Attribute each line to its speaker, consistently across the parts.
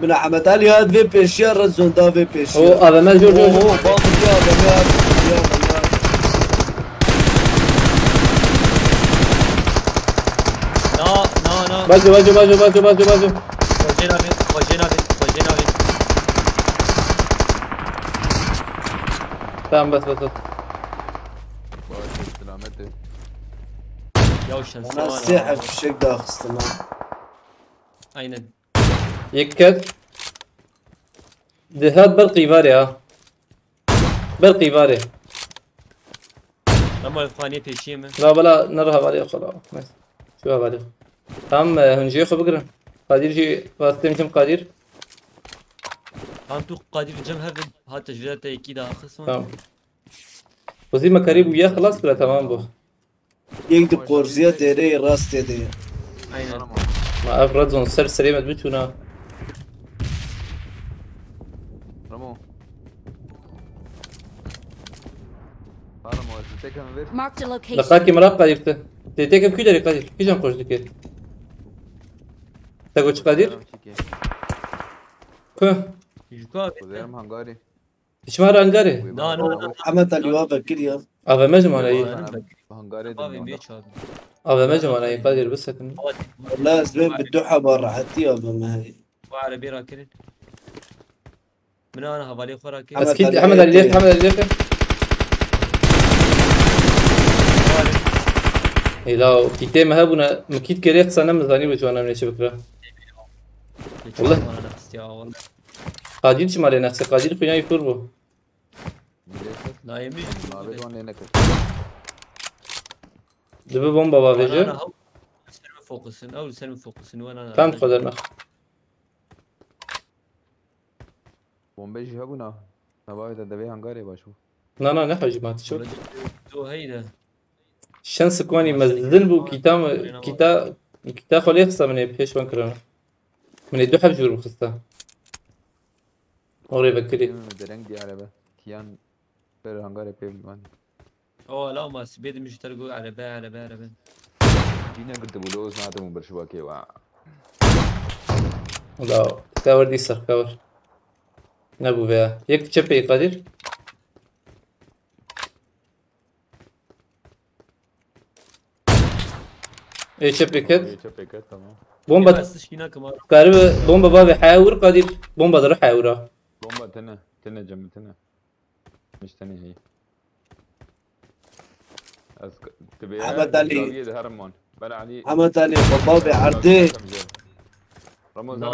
Speaker 1: من حمد علي هاد في بيشير رزون دا في بيشير
Speaker 2: او AVM جو جو جو
Speaker 1: باخذ يا AVM
Speaker 3: لا
Speaker 2: باجو باجو باجو باجو باجو باجو
Speaker 3: خرجينا بين
Speaker 2: تمام بس بس
Speaker 4: سلامتك
Speaker 3: يا وشن
Speaker 1: انا الساحر في الشيك داخل استنى
Speaker 3: aynen.
Speaker 2: يكت ده هاد برقي فاري ها برقي فاري
Speaker 3: Ama faniye peşiye mi?
Speaker 2: لا بلا نرها عليه خلاص شو عليه تمام هنجي خو بقرن قادر جي فاستم كم قادر
Speaker 3: Tam tu Kadir Cem hevin. Hatta jilata iki daha kısmı.
Speaker 2: تمام وزي ما قريب وياه خلاص كده تمام بو
Speaker 1: يقدر قرزية ديري راس ديري
Speaker 3: Aynen.
Speaker 2: ما افرزون سر سريمة بتونا
Speaker 4: رمو رمو تتكلم غير
Speaker 5: Marked a location.
Speaker 2: لقاكي مراق قادر تيتك بكيدر قادر كيجان خوش دكير تقول قادر كو
Speaker 3: Yuka abi.
Speaker 4: وزيرم هنغاري
Speaker 2: اشمار انقاري
Speaker 3: Na.
Speaker 1: حمد علي وافق كل
Speaker 2: افا مجمع اي
Speaker 4: هنغاري
Speaker 3: Abi beş abi.
Speaker 2: افا مجمع اي قادر بس هكذا
Speaker 1: لا زين بالدوحة برا حتى يا ما هي
Speaker 3: وعلى بيرا كرين. من انا havaliye خورا كرين.
Speaker 2: اكيد حمد علي ليك حمد علي ليك اي لا كيتي ما هبنا مكيد كريق سنه مزاني بجوانا من شبكه والله.
Speaker 3: Bana nefs ya vallahi.
Speaker 2: قادر شمالي نفسه قادر فينا يفربو
Speaker 3: Na yemin.
Speaker 4: ما بدون لينك
Speaker 2: دبي بومبا بافيجو
Speaker 3: Ana hav. Sen mi fokusun? Avul sen mi fokusun? Wana.
Speaker 2: تام خذ المخ
Speaker 4: بومبيجي هقونا نباوي تدبي هنغاري باشوف
Speaker 2: لا نحوج ما تشوف
Speaker 3: تو هيدا.
Speaker 2: شانس كواني مزدن بو كيتا خليه خصا من بيش بنكرنا من يدو حب جور مخصتا اوري بكري
Speaker 4: درنگ دي على كيان بير هنغاري بيم مان
Speaker 3: اوه لا ما سبيد مش تلقوا على با
Speaker 4: دينا قلت بلوز نادم برشباكي وا
Speaker 2: لا كاور دي سر كاور نبو بيها يك تشبي قادر ايه تشبي كد
Speaker 4: تمام
Speaker 2: بومبا
Speaker 3: بس شينا كمان.
Speaker 2: قارب بومبا بابي حاور قادر بومبا ضرب حاورا
Speaker 4: بومبا تنا جنب تنا مش تاني هي تبي
Speaker 1: أحمد علي.
Speaker 4: هرمون بلا علي
Speaker 1: حمد علي بابا عردي
Speaker 4: رموز
Speaker 3: Na.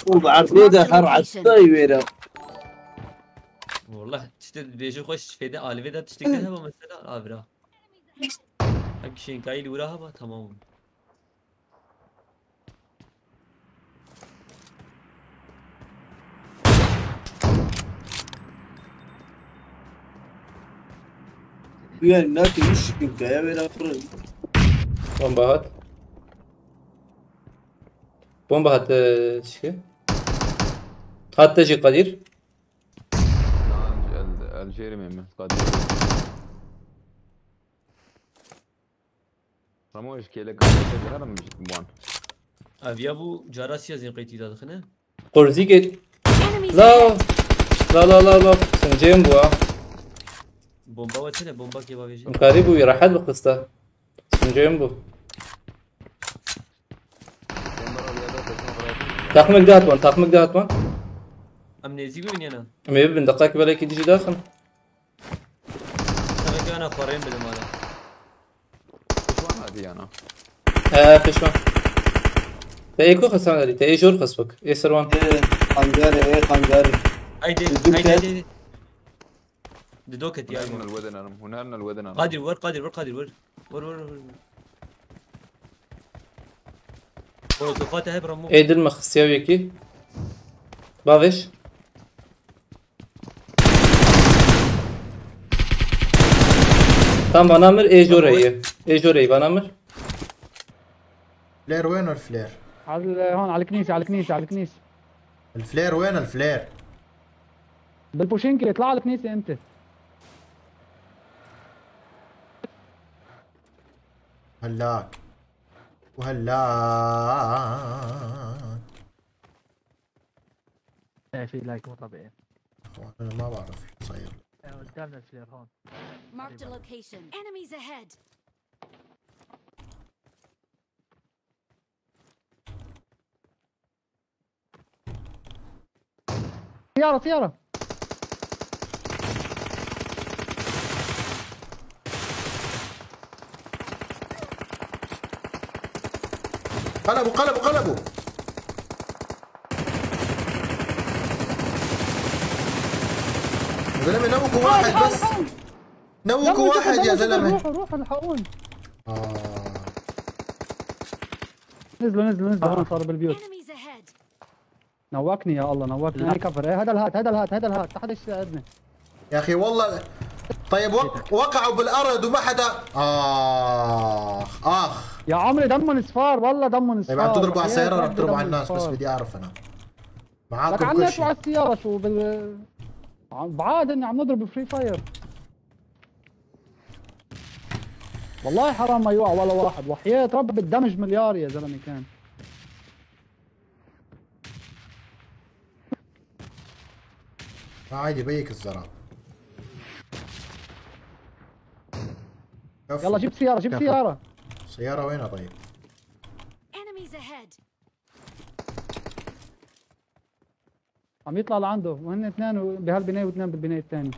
Speaker 1: وبعردي ده خر عالطي ويرا
Speaker 3: والله تشتد بيجي خوش فيدا الفي ده تشتكي هبا مثلا ابرا. هك شيء قايل وراها با تمام.
Speaker 1: ويا الناس يشكن كيا ويرا فرن
Speaker 2: بومبا هات بومبا هات شكي هات تجي قدير
Speaker 4: الجيري من قادر رموش كيلك هرم مش بوان
Speaker 3: ابي ابو جراسيا زين قيتي دخنه.
Speaker 2: قرزي كده
Speaker 5: Enemies
Speaker 2: لا
Speaker 5: ahead.
Speaker 2: لا سنجيم بوا
Speaker 3: بومبا وتنه بومبا كي بابيجي.
Speaker 2: مقارب ويرحل بخستا سنجيم بو تاخمك ده هاتوان
Speaker 3: امنيزي وين انا؟
Speaker 2: اما يبن دقاك بلاك تيجي داخل
Speaker 3: انا قرين بدل ماله.
Speaker 4: شو هذه انا
Speaker 2: فيشوان تايكو خسان لي تاي جور خسبك اي سروان
Speaker 1: خنجري ايه خنجري
Speaker 3: هيدي دوكت يا
Speaker 4: هنا الودن انا هنا الودن انا
Speaker 3: قادر ور وقفاتها برمو.
Speaker 2: اي دل مخسياوي كي بافيش تام بنامر اي جوري بنامر
Speaker 6: فلير وين الفلير؟
Speaker 7: هون على الكنيسة
Speaker 6: الفلير وين الفلير؟
Speaker 7: بالبوشينكي اطلع على الكنيسة انت.
Speaker 6: هلاك وهلاك
Speaker 5: ايه في لايك مو طبيعي.
Speaker 6: انا ما بعرف شو صاير.
Speaker 5: قدامنا الفلير هون.
Speaker 8: Marked a location. Enemies ahead.
Speaker 7: سيارة سيارة.
Speaker 6: قلبوا يا زلمه نوكوا واحد بس. نوكوا واحد يا زلمه.
Speaker 7: روحوا الحقون. نزلوا هون صاروا بالبيوت.
Speaker 8: Enemies ahead.
Speaker 7: نوكني يا الله نوكني. هاي كفر. هذا الهات تحت يساعدني.
Speaker 6: يا اخي والله. طيب وقعوا بالارض وما حدا. اخ
Speaker 7: يا عمري دمهم صفار والله دمهم صفار.
Speaker 6: طيب عم تضربوا على السيارة ولا بتضربوا على الناس؟ بس بدي اعرف انا.
Speaker 7: لك
Speaker 6: معاكم
Speaker 7: عم
Speaker 6: كل
Speaker 7: نطلع على
Speaker 6: شيء.
Speaker 7: السيارة شو بعاد اني عم نضرب فري فاير. والله حرام ما يوقع ولا واحد وحياة رب الدمج مليار يا زلمه كان.
Speaker 6: ما عادي بيك الزراب.
Speaker 7: يلا جيب سيارة.
Speaker 6: سيارة وينها طيب؟
Speaker 8: Enemies ahead.
Speaker 7: عم يطلع لعنده وهن اثنين بهالبناية واثنين بالبناية الثانية.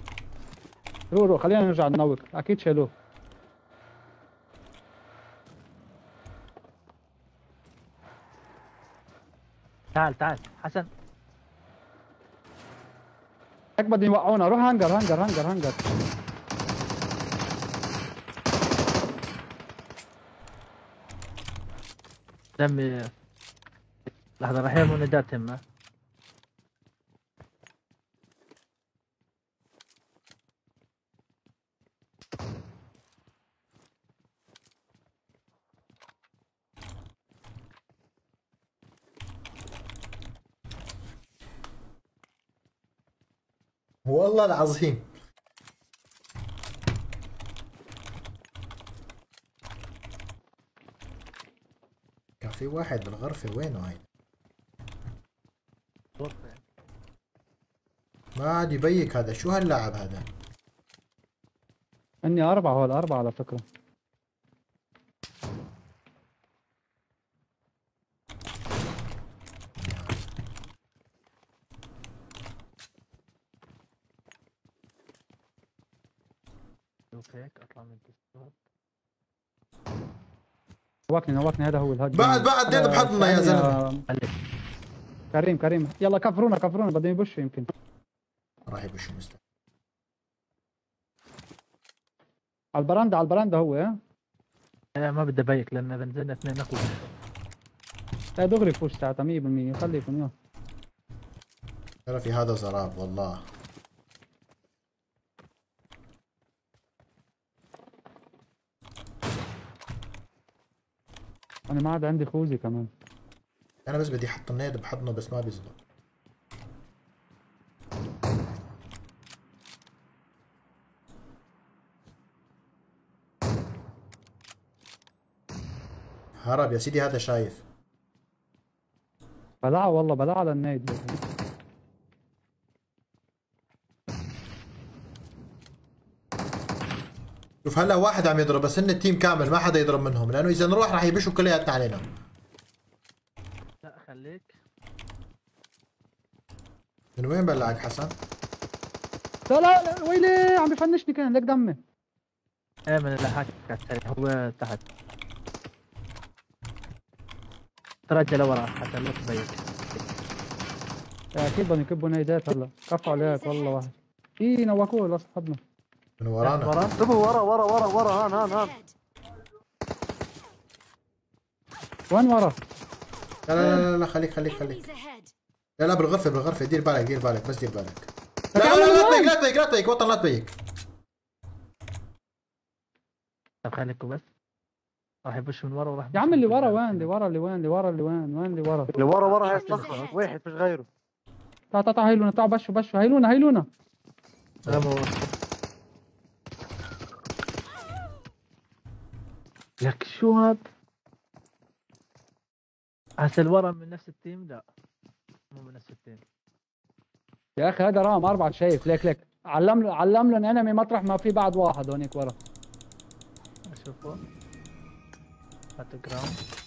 Speaker 7: روح خلينا نرجع ننوك اكيد شالوه.
Speaker 5: تعال حسن.
Speaker 7: هيك بدهم يوقعونا. روح هنجر.
Speaker 5: دمي لحظة راح يرموا ندات همه.
Speaker 6: والله العظيم. كان في واحد بالغرفة وينه هاي؟ ما عاد يبيك هذا. شو هاللاعب هذا؟
Speaker 7: اني أربعة على فكرة.
Speaker 5: شوف هيك اطلع من الديسكورد.
Speaker 7: نوكني هذا هو الهاج.
Speaker 6: بعد دينه بحضنا يا زلمة.
Speaker 7: كريم يلا كفرونا بدهم يبشوا يمكن.
Speaker 6: راح يبشوا مستقبل.
Speaker 7: على البرندة هو.
Speaker 5: ما بدي ابيك لان اذا نزلنا اثنين اخوه.
Speaker 7: لا دغري فوش ساعتها 100% خليكم يلا.
Speaker 6: ترى في هذا زراب والله.
Speaker 7: انا ما عاد عندي خوذي كمان.
Speaker 6: انا بس بدي احط النيد بحضنه بس ما بيزبط. هرب يا سيدي. هذا شايف.
Speaker 7: بلعه والله بلعه على النايد.
Speaker 6: شوف هلا واحد عم يضرب بس هن التيم كامل ما حدا يضرب منهم لانه اذا نروح راح يبشوا كلياتنا علينا.
Speaker 5: لا خليك.
Speaker 6: من وين بلعك حسن؟
Speaker 7: لا ويلي عم بفنشني كان لك دمي.
Speaker 5: ايه من اللي حاكي هو تحت. ترجع لورا حتى لا تبيك.
Speaker 7: اكيد بدهم يكبوا نايدات هلا. كفوا عليك والله واحد. نوكوه لاصحابنا.
Speaker 6: من ورانا.
Speaker 1: ورا هان.
Speaker 7: وين ورا؟
Speaker 6: لا خليك.
Speaker 8: Enemies ahead.
Speaker 6: لا بالغرفة دير بالك بس دير بالك. لا تبيك وطن لا تبيك.
Speaker 5: طب خليكوا بس. راح يبش من ورا وراح
Speaker 7: يا عم اللي ورا وين؟ اللي ورا
Speaker 1: هاي الصخرة واحد مش غيره.
Speaker 7: تعال هيلونا. تعال بشوا هيلونا.
Speaker 5: لك شو هاد؟ هسه الورا من نفس التيم؟ لا مو من نفس التيم.
Speaker 7: يا اخي هذا رقم 4 شايف ليك ليك علم لهم انمي مطرح ما في بعد واحد هونيك ورا.
Speaker 5: اشوفه. هات جراوند.